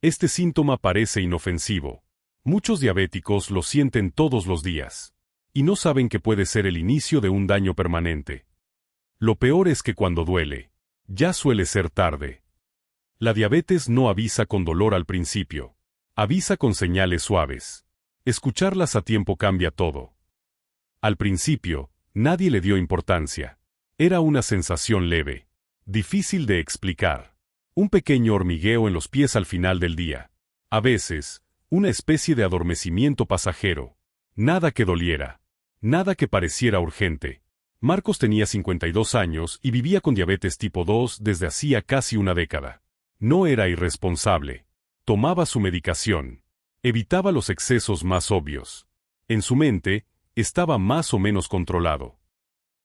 Este síntoma parece inofensivo. Muchos diabéticos lo sienten todos los días. Y no saben que puede ser el inicio de un daño permanente. Lo peor es que cuando duele, ya suele ser tarde. La diabetes no avisa con dolor al principio. Avisa con señales suaves. Escucharlas a tiempo cambia todo. Al principio, nadie le dio importancia. Era una sensación leve, difícil de explicar. Un pequeño hormigueo en los pies al final del día. A veces, una especie de adormecimiento pasajero. Nada que doliera. Nada que pareciera urgente. Marcos tenía 52 años y vivía con diabetes tipo 2 desde hacía casi una década. No era irresponsable. Tomaba su medicación. Evitaba los excesos más obvios. En su mente, estaba más o menos controlado.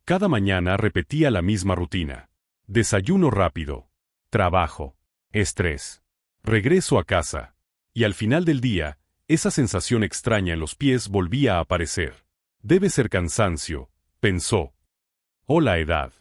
Cada mañana repetía la misma rutina. Desayuno rápido. Trabajo. Estrés. Regreso a casa. Y al final del día, esa sensación extraña en los pies volvía a aparecer. Debe ser cansancio, pensó. O la edad.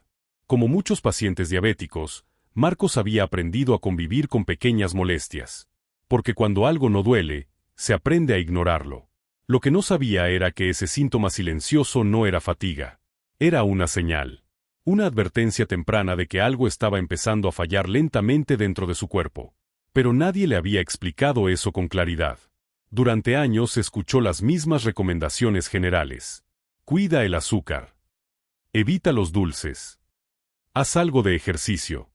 Como muchos pacientes diabéticos, Marcos había aprendido a convivir con pequeñas molestias. Porque cuando algo no duele, se aprende a ignorarlo. Lo que no sabía era que ese síntoma silencioso no era fatiga. Era una señal. Una advertencia temprana de que algo estaba empezando a fallar lentamente dentro de su cuerpo. Pero nadie le había explicado eso con claridad. Durante años escuchó las mismas recomendaciones generales. Cuida el azúcar. Evita los dulces. Haz algo de ejercicio.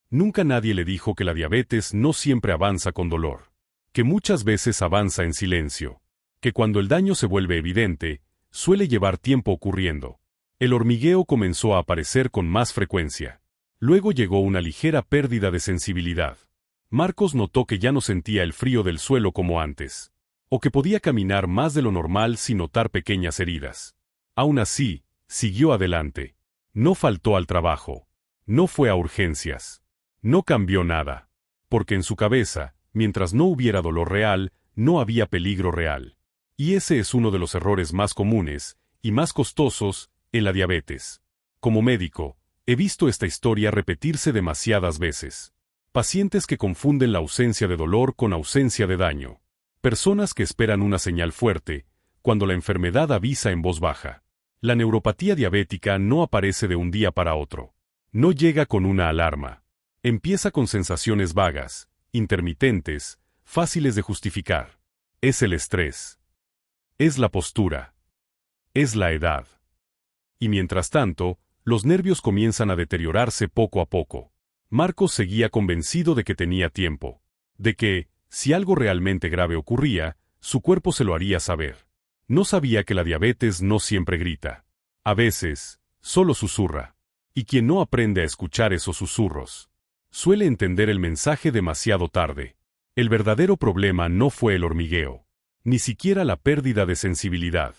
Nunca nadie le dijo que la diabetes no siempre avanza con dolor. Que muchas veces avanza en silencio. Que cuando el daño se vuelve evidente, suele llevar tiempo ocurriendo. El hormigueo comenzó a aparecer con más frecuencia. Luego llegó una ligera pérdida de sensibilidad. Marcos notó que ya no sentía el frío del suelo como antes. O que podía caminar más de lo normal sin notar pequeñas heridas. Aún así, siguió adelante. No faltó al trabajo. No fue a urgencias. No cambió nada. Porque en su cabeza, mientras no hubiera dolor real, no había peligro real. Y ese es uno de los errores más comunes, y más costosos, en la diabetes. Como médico, he visto esta historia repetirse demasiadas veces. Pacientes que confunden la ausencia de dolor con ausencia de daño. Personas que esperan una señal fuerte, cuando la enfermedad avisa en voz baja. La neuropatía diabética no aparece de un día para otro. No llega con una alarma. Empieza con sensaciones vagas, intermitentes, fáciles de justificar. Es el estrés. Es la postura. Es la edad. Y mientras tanto, los nervios comienzan a deteriorarse poco a poco. Marcos seguía convencido de que tenía tiempo. De que, si algo realmente grave ocurría, su cuerpo se lo haría saber. No sabía que la diabetes no siempre grita. A veces, solo susurra. Y quien no aprende a escuchar esos susurros, suele entender el mensaje demasiado tarde. El verdadero problema no fue el hormigueo. Ni siquiera la pérdida de sensibilidad.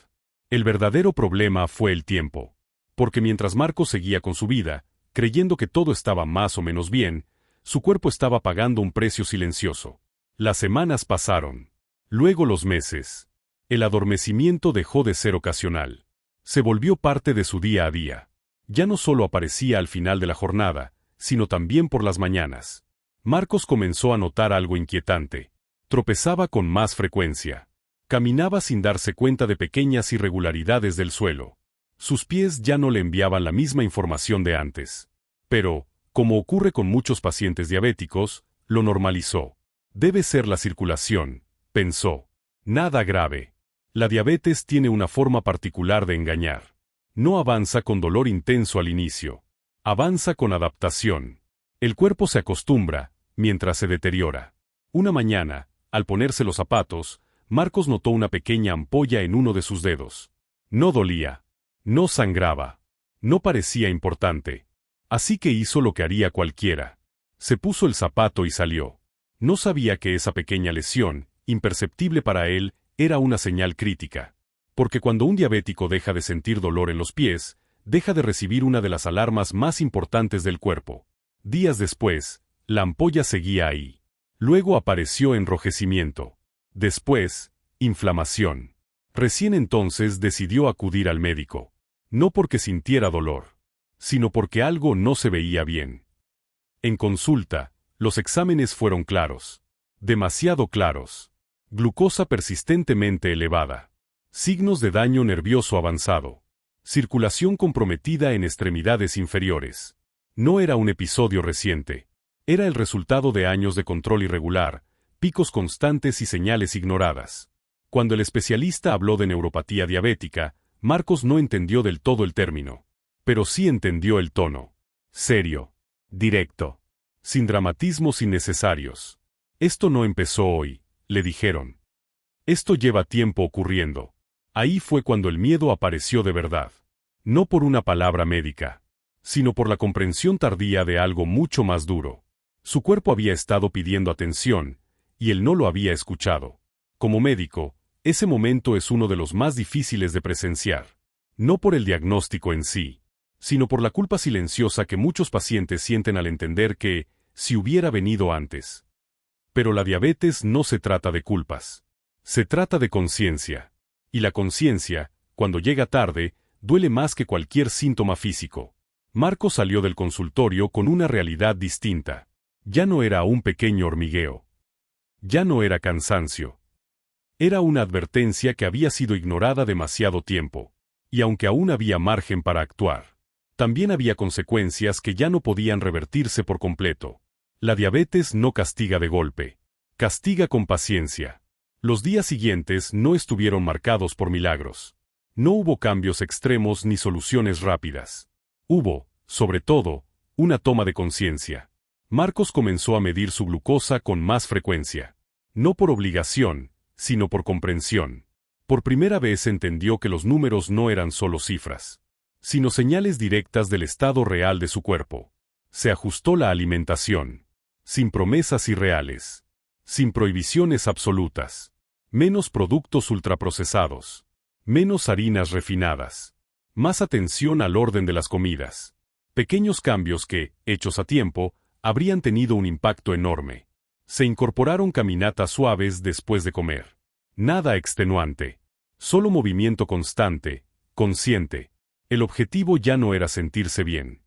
El verdadero problema fue el tiempo. Porque mientras Marcos seguía con su vida, creyendo que todo estaba más o menos bien, su cuerpo estaba pagando un precio silencioso. Las semanas pasaron. Luego los meses. El adormecimiento dejó de ser ocasional. Se volvió parte de su día a día. Ya no solo aparecía al final de la jornada, sino también por las mañanas. Marcos comenzó a notar algo inquietante. Tropezaba con más frecuencia. Caminaba sin darse cuenta de pequeñas irregularidades del suelo. Sus pies ya no le enviaban la misma información de antes. Pero, como ocurre con muchos pacientes diabéticos, lo normalizó. Debe ser la circulación, pensó. Nada grave. La diabetes tiene una forma particular de engañar. No avanza con dolor intenso al inicio. Avanza con adaptación. El cuerpo se acostumbra, mientras se deteriora. Una mañana, al ponerse los zapatos, Marcos notó una pequeña ampolla en uno de sus dedos. No dolía. No sangraba. No parecía importante. Así que hizo lo que haría cualquiera. Se puso el zapato y salió. No sabía que esa pequeña lesión, imperceptible para él, era una señal crítica. Porque cuando un diabético deja de sentir dolor en los pies, deja de recibir una de las alarmas más importantes del cuerpo. Días después, la ampolla seguía ahí. Luego apareció enrojecimiento. Después, inflamación. Recién entonces decidió acudir al médico. No porque sintiera dolor, sino porque algo no se veía bien. En consulta, los exámenes fueron claros. demasiado claros. Glucosa persistentemente elevada. Signos de daño nervioso avanzado. Circulación comprometida en extremidades inferiores. No era un episodio reciente. Era el resultado de años de control irregular, picos constantes y señales ignoradas. Cuando el especialista habló de neuropatía diabética, Marcos no entendió del todo el término. Pero sí entendió el tono. Serio. Directo. Sin dramatismos innecesarios. Esto no empezó hoy, le dijeron. Esto lleva tiempo ocurriendo. Ahí fue cuando el miedo apareció de verdad. No por una palabra médica, sino por la comprensión tardía de algo mucho más duro. Su cuerpo había estado pidiendo atención, y él no lo había escuchado. Como médico, ese momento es uno de los más difíciles de presenciar. No por el diagnóstico en sí, sino por la culpa silenciosa que muchos pacientes sienten al entender que, si hubiera venido antes. Pero la diabetes no se trata de culpas. Se trata de conciencia. Y la conciencia, cuando llega tarde, duele más que cualquier síntoma físico. Marcos salió del consultorio con una realidad distinta. Ya no era un pequeño hormigueo. Ya no era cansancio. Era una advertencia que había sido ignorada demasiado tiempo. Y aunque aún había margen para actuar, también había consecuencias que ya no podían revertirse por completo. La diabetes no castiga de golpe. Castiga con paciencia. Los días siguientes no estuvieron marcados por milagros. No hubo cambios extremos ni soluciones rápidas. Hubo, sobre todo, una toma de conciencia. Marcos comenzó a medir su glucosa con más frecuencia. No por obligación, sino por comprensión. Por primera vez entendió que los números no eran solo cifras, sino señales directas del estado real de su cuerpo. Se ajustó la alimentación, sin promesas irreales, sin prohibiciones absolutas. Menos productos ultraprocesados. Menos harinas refinadas. Más atención al orden de las comidas. Pequeños cambios que, hechos a tiempo, habrían tenido un impacto enorme. Se incorporaron caminatas suaves después de comer. Nada extenuante. Solo movimiento constante, consciente. El objetivo ya no era sentirse bien.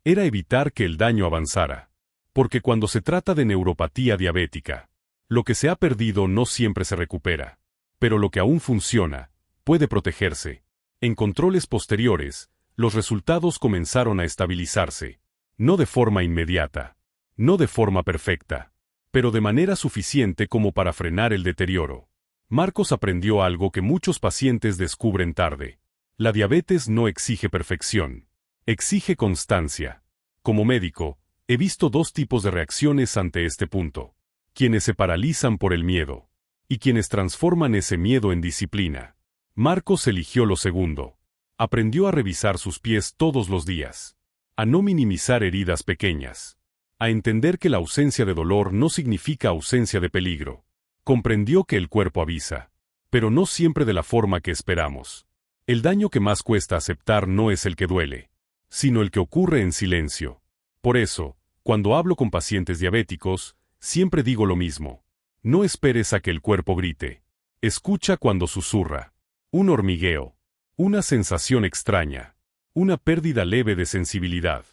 Era evitar que el daño avanzara. Porque cuando se trata de neuropatía diabética, lo que se ha perdido no siempre se recupera. Pero lo que aún funciona, puede protegerse. En controles posteriores, los resultados comenzaron a estabilizarse. No de forma inmediata. No de forma perfecta. Pero de manera suficiente como para frenar el deterioro. Marcos aprendió algo que muchos pacientes descubren tarde. La diabetes no exige perfección. Exige constancia. Como médico, he visto dos tipos de reacciones ante este punto. Quienes se paralizan por el miedo, y quienes transforman ese miedo en disciplina. Marcos eligió lo segundo. Aprendió a revisar sus pies todos los días, a no minimizar heridas pequeñas, a entender que la ausencia de dolor no significa ausencia de peligro. Comprendió que el cuerpo avisa, pero no siempre de la forma que esperamos. El daño que más cuesta aceptar no es el que duele, sino el que ocurre en silencio. Por eso, cuando hablo con pacientes diabéticos, siempre digo lo mismo. No esperes a que el cuerpo grite. Escucha cuando susurra. Un hormigueo. Una sensación extraña. Una pérdida leve de sensibilidad.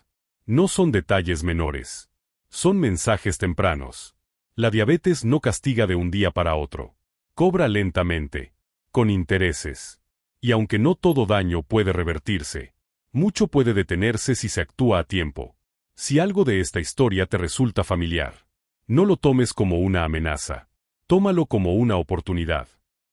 No son detalles menores. Son mensajes tempranos. La diabetes no castiga de un día para otro. Cobra lentamente. Con intereses. Y aunque no todo daño puede revertirse, mucho puede detenerse si se actúa a tiempo. Si algo de esta historia te resulta familiar, no lo tomes como una amenaza. Tómalo como una oportunidad.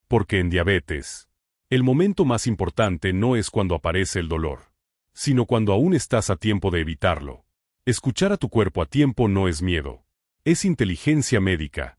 Porque en diabetes, el momento más importante no es cuando aparece el dolor, sino cuando aún estás a tiempo de evitarlo. Escuchar a tu cuerpo a tiempo no es miedo. Es inteligencia médica.